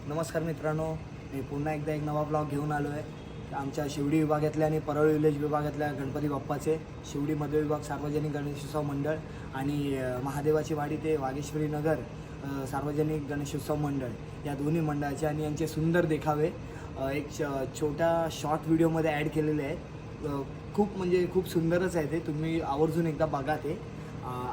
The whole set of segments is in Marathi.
नमस्कार मित्रांनो, मी पुन्हा एकदा एक नवा ब्लॉग घेऊन आलो आहे. आमच्या शिवडी विभागातल्या आणि परळी विलेज विभागातल्या गणपती बाप्पाचे शिवडी मध्य विभाग सार्वजनिक गणेशोत्सव मंडळ आणि महादेवाची वाडी ते वागेश्वरी नगर सार्वजनिक गणेशोत्सव मंडळ या दोन्ही मंडळाचे आणि यांचे सुंदर देखावे एक छोट्या शॉर्ट व्हिडिओमध्ये ॲड केलेले आहेत. खूप सुंदरच आहे ते. तुम्ही आवर्जून एकदा बघा ते.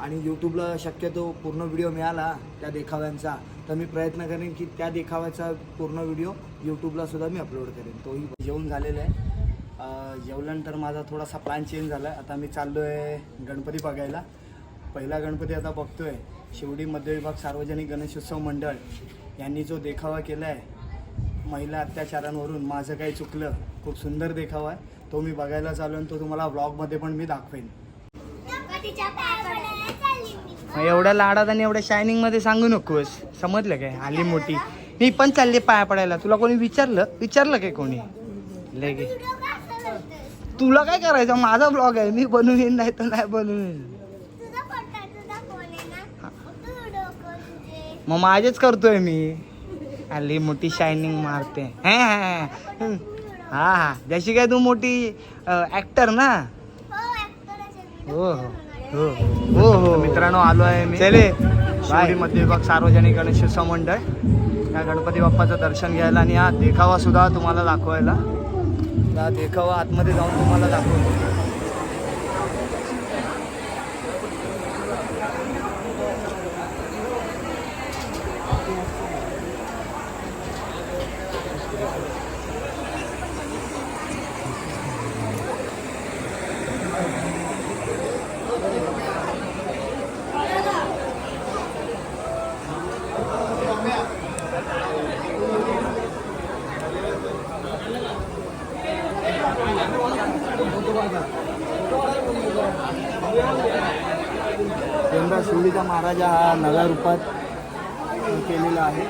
आणि यूट्यूबला शक्यतो पूर्ण व्हिडिओ मिळाला त्या देखाव्यांचा तर मी प्रयत्न करेन की त्या देखाव्याचा पूर्ण व्हिडिओ यूट्यूबला सुद्धा मी अपलोड करेन. तोही जेवण झालेलं आहे. जेवल्यानंतर माझा थोडासा प्लॅन चेंज झाला आहे. आता मी चाललो आहे गणपती बघायला. पहिला गणपती आता बघतो आहे. शिवडी मध्य विभाग सार्वजनिक गणेशोत्सव मंडळ यांनी जो देखावा केला आहे महिला अत्याचारांवरून माझं काही चुकलं, खूप सुंदर देखावा आहे. तो मी बघायला चालू आणि तो तुम्हाला व्लॉगमध्ये पण मी दाखवेन. एवढ्या लाडात आणि एवढ्या शायनिंग मध्ये सांगू नकोस, समजलं काय? आली मोठी. मी पण चालले पाया पडायला. तुला कोणी विचारलं काय कोणी? लगे तुला काय करायचं? माझा ब्लॉग आहे, मी बनवून येईन, नाही तर नाही बनवून. मग माझेच करतोय मी. आली मोठी शायनिंग मारते. हा जशी काय तू मोठी ऍक्टर ना. हो हो हो हो मित्रांनो, आलो आहे मी शिवडी मध्य विभाग सार्वजनिक गणेशोत्सव मंडळ या गणपती बाप्पाचं दर्शन घ्यायला आणि हा देखावा सुद्धा तुम्हाला दाखवायला. हा देखावा आतमध्ये जाऊन तुम्हाला दाखवतो. यंदा शिवडीचा महाराजा हा नव्या रूपात केलेला आहे.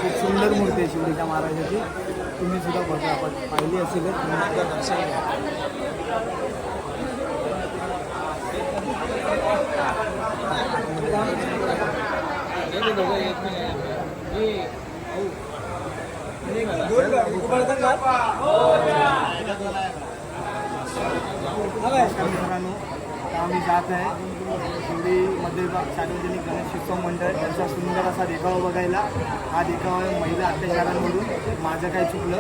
खूप सुंदर मूर्ती आहे शिवडीच्या महाराजाची. तुम्ही सुद्धा बघा, आपण पाहिली असेल. दर्शन मित्रांनो, आम्ही जात आहे शिवडी मध्य विभाग सार्वजनिक गणेशोत्सव मंडळ यांचा सुंदर असा देखावा बघायला. हा देखावा महिला अत्याचारांमधून माझं काय चुकलं.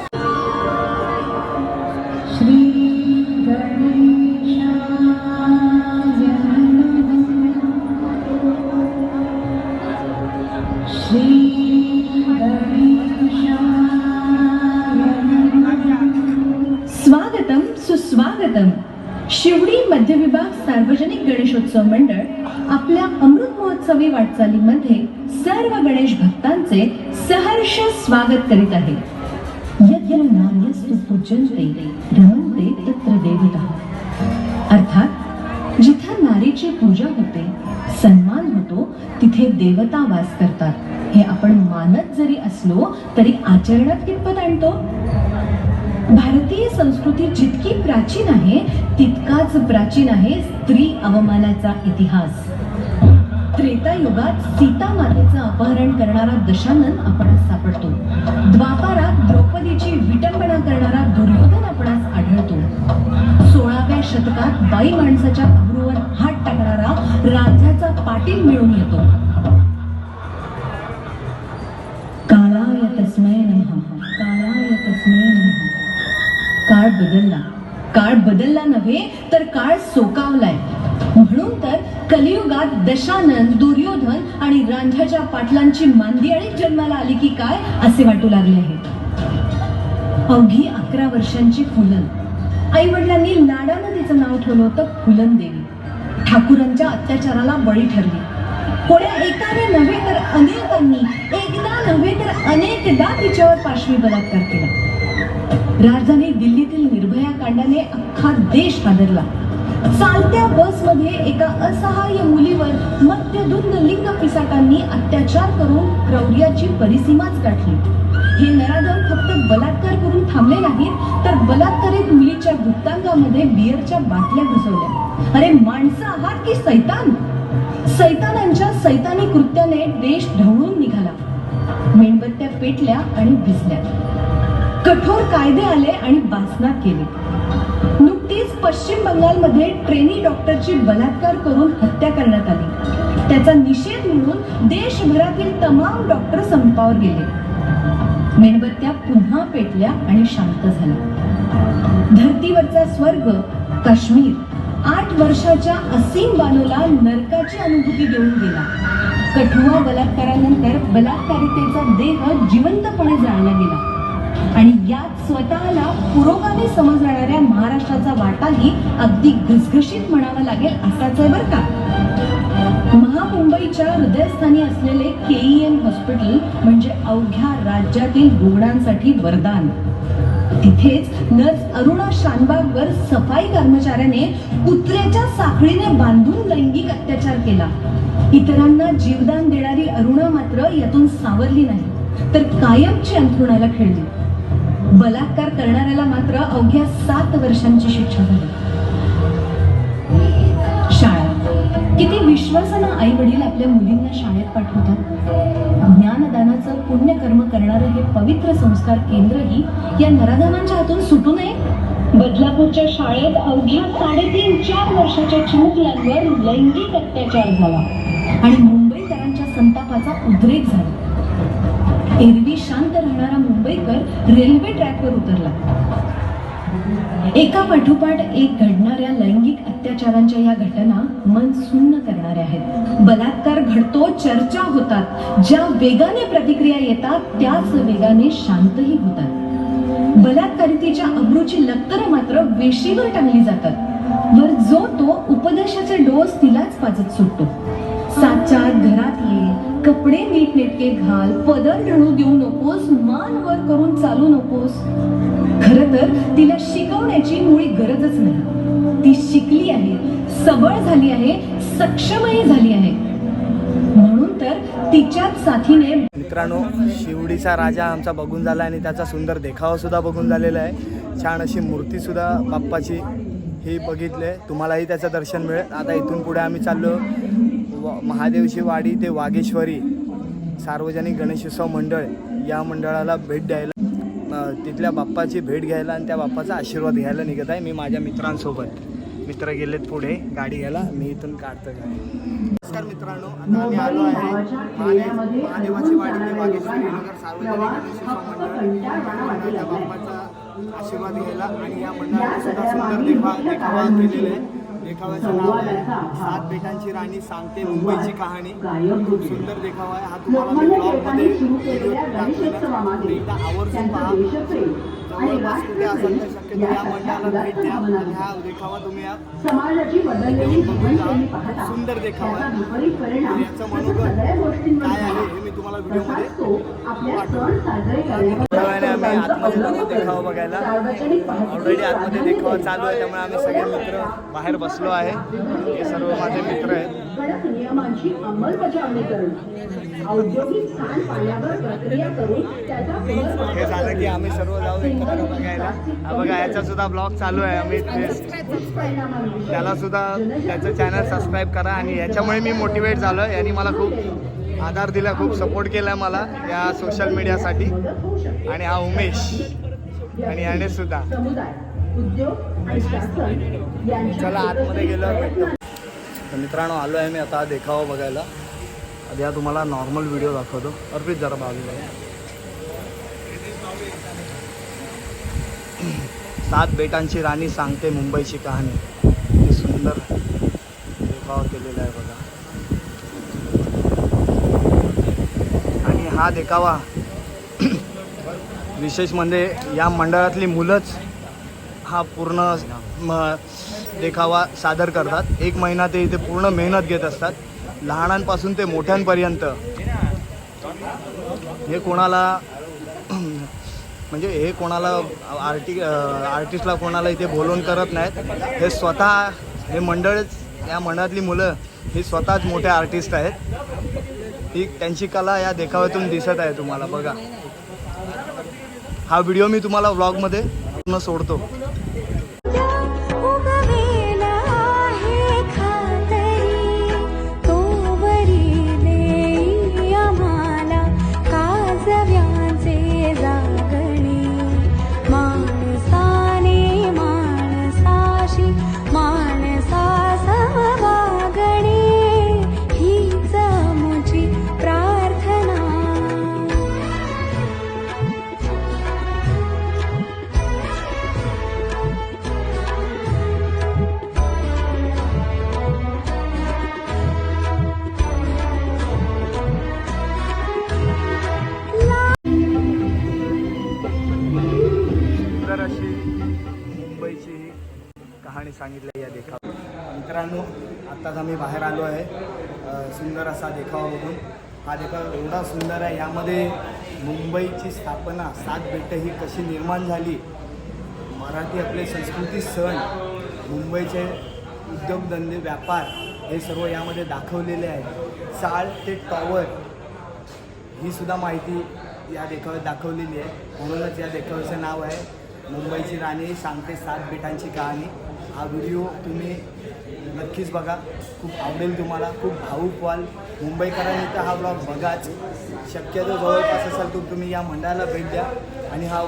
स्वागतम सुस्वागतम. शिवडी मध्य विभाग सार्वजनिक गणेशोत्सव मंडळ आपल्या अमृत महोत्सवी वाटचालीमध्ये सर्व गणेश भक्तांचे सहर्ष स्वागत करीत आहे. यत्र नार्यस्तु पूज्यन्ते रमन्ते तत्र देवता. अर्थात जिथे नारीची पूजा होते, सन्मान होतो, तिथे देवता वास करतात. हे आपण मानत जरी असलो तरी आचरणात कितपत आणतो? भारतीय संस्कृती जितकी प्राचीन आहे तितकाच प्राचीन आहे स्त्री अवमानाचा इतिहास. त्रेतायुगात सीता मातेचं अपहरण करणारा दशानन आपणास सापडतो. द्वापारात द्रौपदीची विटंबना करणारा दुर्योधन आपणास आढळतो. 16व्या शतकात बाई माणसाच्या अब्रूवर हात टाकणारा राजाचा पाटील मिळून येतो. काळाय तस्मै नमः, काळाय तस्मै नमः. काळ बदलला नव्हे तर काळ सोकावलाय. म्हणून तर कलियुगात दशानन, दुर्योधन आणि रांझाच्या पाटलांची मांदियाळी जन्माला आली की काय असे वाटू लागले आहे. अवघी 11 वर्षांची फुलन, आई वडिलांनी लाडानं तिचं नाव ठेवलं होतं फुलन देवी. ठाकूरांच्या अत्याचाराला बळी ठरली. कोण्या एकाने नव्हे तर अनेकांनी, एकदा नव्हे तर अनेकदा तिच्यावर पाशवी बलात्कार केला. राजधानी दिल्लीतील निर्भया कांडाने अख्खा देश हादरला. चालत्या बसमध्ये एका असहाय्य मुलीवर मद्यधुंद लिंग पिसाटांनी अत्याचार करून क्रौर्याची परिसीमाच गाठली. हे नराधम फक्त बलात्कार करून थांबले नाहीत तर बलात्कारित मुलीच्या गुप्तांगामध्ये बिअरच्या बाटल्या घुसवल्या. अरे माणसं आहात की सैतान? सैतानांच्या सैतानी कृत्याने देश ढवळून निघाला. मेणबत्त्या पेटल्या आणि भिजल्या. कठोर कायदे आले आणि बासनात केले. नुकतीच पश्चिम बंगालमध्ये ट्रेनी डॉक्टरची बलात्कार करून हत्या करण्यात आली. त्याचा निषेध म्हणून देशभरातील तमाम डॉक्टर संपावर गेले. मेणबत्त्या पुन्हा पेटल्या आणि शांत झाल्या. धरतीवरचा स्वर्ग काश्मीर 8 वर्षाच्या असीम बानूला नरकाची अनुभूती देऊन गेला. कठुआ बलात्कारानंतर बलात्कारितेचा देह जिवंतपणे जाळला गेला आणि यात स्वतःला पुरोगामी समजणाऱ्या महाराष्ट्राचा वाटाही अगदी घसघशीत म्हणावा लागेल असाच आहे बरं का. महामुंबईच्या हृदयस्थानी असलेले KEM हॉस्पिटल म्हणजे अवघ्या राज्यातील रुग्णांसाठी वरदान. तिथेच नर्स अरुणा शानबागवर सफाई कर्मचाऱ्याने कुत्र्याच्या साखळीने बांधून लैंगिक अत्याचार केला. इतरांना जीवदान देणारी अरुणा मात्र यातून सावरली नाही तर कायमची अंथरुणाला खिळली. बलात्कार करणाऱ्याला मात्र अवघ्या 7 वर्षांची शिक्षा झाली. शाळा किती विश्वासानं आई वडील आपल्या मुलींना शाळेत पाठवतात. ज्ञानदानाचं पुण्यकर्म करणारं हे पवित्र संस्कार केंद्रही या नराधमांच्या हातून सुटू नये. बदलापूरच्या शाळेत अवघ्या 3.5-4 वर्षाच्या चिमुकल्यांवर लैंगिक अत्याचार झाला आणि मुंबईकरांच्या संतापाचा उद्रेक झाला. एरवी शांत राहणारा मुंबईकर रेल्वे ट्रॅकवर उतरला. एका पाठोपाठ एक घडणाऱ्या लैंगिक अत्याचारांच्या या घटना मन सुन्न करणाऱ्या आहेत. बलात्कार घडतो, चर्चा होतात, ज्या वेगाने प्रतिक्रिया येतात त्याच वेगाने शांतही होतात. बलात्कारितेच्या अब्रूची लक्तर मात्र वेशीवर टांगली जातात. वर जो तो उपदेशाचे डोस तिलाच पाजत सुटतो. 7-4 घरात ये, कपडे नीट नेटके घाल, पदर ढळू देऊ नकोस, मान वर करून चालू नकोस. खरं तर तिला शिकवण्याची मुळी गरजच नाही. ती शिकली आहे, सबळ झाली आहे, सक्षमही झाली आहे. म्हणून तर तिच्याच साथीने मित्रांनो, शिवडीचा राजा आमचा बघून झाला आणि त्याचा सुंदर देखावा सुद्धा बघून झालेला आहे. छान अशी मूर्ती सुद्धा बाप्पाची ही बघितली आहे. तुम्हालाही त्याचं दर्शन मिळेल. आता इथून पुढे आम्ही चाललो महादेवची वाडी ते वागेश्वरी सार्वजनिक गणेशोत्सव मंडळ या मंडळाला भेट द्यायला, तिथल्या बाप्पाची भेट घ्यायला आणि त्या बाप्पाचा आशीर्वाद घ्यायला निघत आहे. मी माझ्या मित्रांसोबत. मित्र गेलेत पुढे गाडी घ्यायला, मी इथून काढतो गाडी. नमस्कार मित्रांनो, आता आम्ही आलो आहे महादेवाची वाडी ते वागेश्वरी नगर सार्वजनिक गणेशोत्सव मंडळ त्या बाप्पाचा आशीर्वाद घ्यायला. आणि या मंडळाने सुद्धा सुंदर देखावा केलेला आहे. देखाव्याचं नाव आहे 7 बेटांची राणी सांगते मुंबईची कहाणी. खूप सुंदर देखावा आहे हा. तुम्हाला मी ब्लॉगमध्ये एकदा आवर्जून पहा. जवळपास कुठे असेल तर शक्यतो या मंडळाला भेट द्या आणि हा देखावा तुम्ही सुंदर देखावा आहे. याचं मनोगत काय आहे हे मी तुम्हाला व्हिडिओमध्ये आम्ही आतमध्ये देखावा बघायला. ऑलरेडी आतमध्ये देखावा चालू आहे, त्यामुळे आम्ही सगळे मित्र बाहेर बसलो आहे. हे सर्व माझे मित्र आहेत. नियमांची अंमलबजावणी हे झालं की आम्ही सर्व जाऊ एकत्र बघायला. हा बघा, याचा सुद्धा ब्लॉग चालू आहे. आम्ही त्याला सुद्धा त्याचं चॅनल सबस्क्राईब करा. आणि याच्यामुळे मी मोटिवेट झालो. यांनी मला खूप आधार दिला, खूप सपोर्ट केला मला या सोशल मीडियासाठी. आणि हा उमेश आणि याने सुद्धा. चला आतमध्ये गेल्यावर भेटतो. तर मित्रांनो, आलो आहे मी आता देखावा बघायला. आधी हा तुम्हाला नॉर्मल व्हिडिओ दाखवतो. अर्पित जरा बाजूला. 7 बेटांची राणी सांगते मुंबईची कहाणी. हे सुंदर देखावा केलेला आहे बघा. आणि हा देखावा विशेष म्हणजे या मंडळातली मुलंच हा पूर्ण देखावा सादर करतात. 1 महिना ते इथे पूर्ण मेहनत घेत असतात, लहानांपासून ते मोठ्यांपर्यंत. हे कोणाला म्हणजे हे कोणाला आर्टिस्टला कोणाला इथे बोलवून करत नाहीत. हे स्वतः हे मंडळच, या मंडळातली मुलं ही स्वतःच मोठे आर्टिस्ट आहेत. ही त्यांची कला या देखाव्यातून दिसत आहे तुम्हाला बघा. हा व्हिडिओ मी तुम्हाला व्लॉगमध्ये पूर्ण सोडतो. सांगितलं या देखावा. मित्रांनो, आत्ताच आम्ही बाहेर आलो आहे सुंदर असा देखावा बघून. हा देखावा एवढा सुंदर आहे. यामध्ये मुंबईची स्थापना, 7 बेटं ही कशी निर्माण झाली, मराठी आपले संस्कृती, सण, मुंबईचे उद्योगधंदे, व्यापार हे सर्व यामध्ये दाखवलेले आहे. चाळ ते टॉवर ही सुद्धा माहिती या देखाव्यात दाखवलेली आहे. म्हणूनच या देखाव्याचं नाव आहे मुंबईची राणी सांगते 7 बेटांची कहाणी. हा व्हिडिओ तुम्ही नक्कीच बघा, खूप आवडेल तुम्हाला, खूप भावूक व्हाल. मुंबईकरांनी तर हा ब्लॉग बघाच. शक्यतो जवळपास असाल तर तुम्ही या मंडळाला भेट द्या आणि हा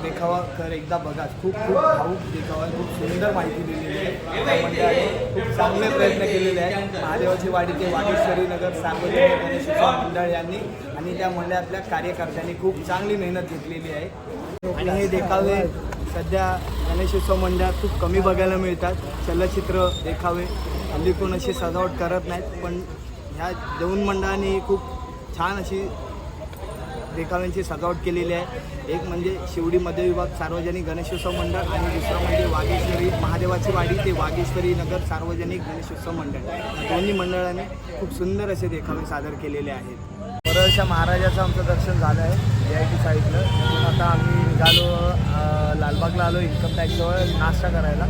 देखावा एकदा बघा. खूप खूप भावूक देखावा, खूप सुंदर माहिती दिलेली आहे. त्या मंडळाने खूप चांगले प्रयत्न केलेले आहेत. महादेवाची वाडी ते वागेश्वरी नगर सार्वजनिक गणेशोत्सव मंडळ यांनी आणि त्या मंडळातल्या कार्यकर्त्यांनी खूप चांगली मेहनत घेतलेली आहे. आणि हे देखावे सध्या गणेशोत्सव मंडळात खूप कमी बघायला मिळतात. चलचित्र देखावे हल्ली कोण अशी सजावट करत नाहीत, पण ह्या 2 मंडळांनी खूप छान अशी देखाव्यांची सजावट केलेली आहे. एक म्हणजे शिवडी मध्य विभाग सार्वजनिक गणेशोत्सव मंडळ आणि दुसरं म्हणजे वागेश्वरी महादेवाची वाडी ते वागेश्वरी नगर सार्वजनिक गणेशोत्सव मंडळ. या दोन्ही मंडळाने खूप सुंदर असे देखावे सादर केलेले आहेत. परळच्या महाराजाचं आमचं दर्शन झालं आहे VIP साईडनं. तिथून आता आम्ही निघालो लालबागला आलो इन्कम टॅक्सजवळ नाश्ता करायला.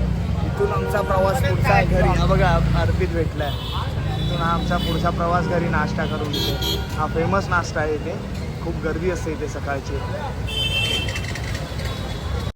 इथून आमचा प्रवास पुढचा घरी. हा बघा अर्पित भेटला आहे. इथून हा आमचा पुढचा प्रवास घरी नाश्ता करून इथे. हा फेमस नाश्ता आहे इथे. खूप गर्दी असते इथे सकाळची.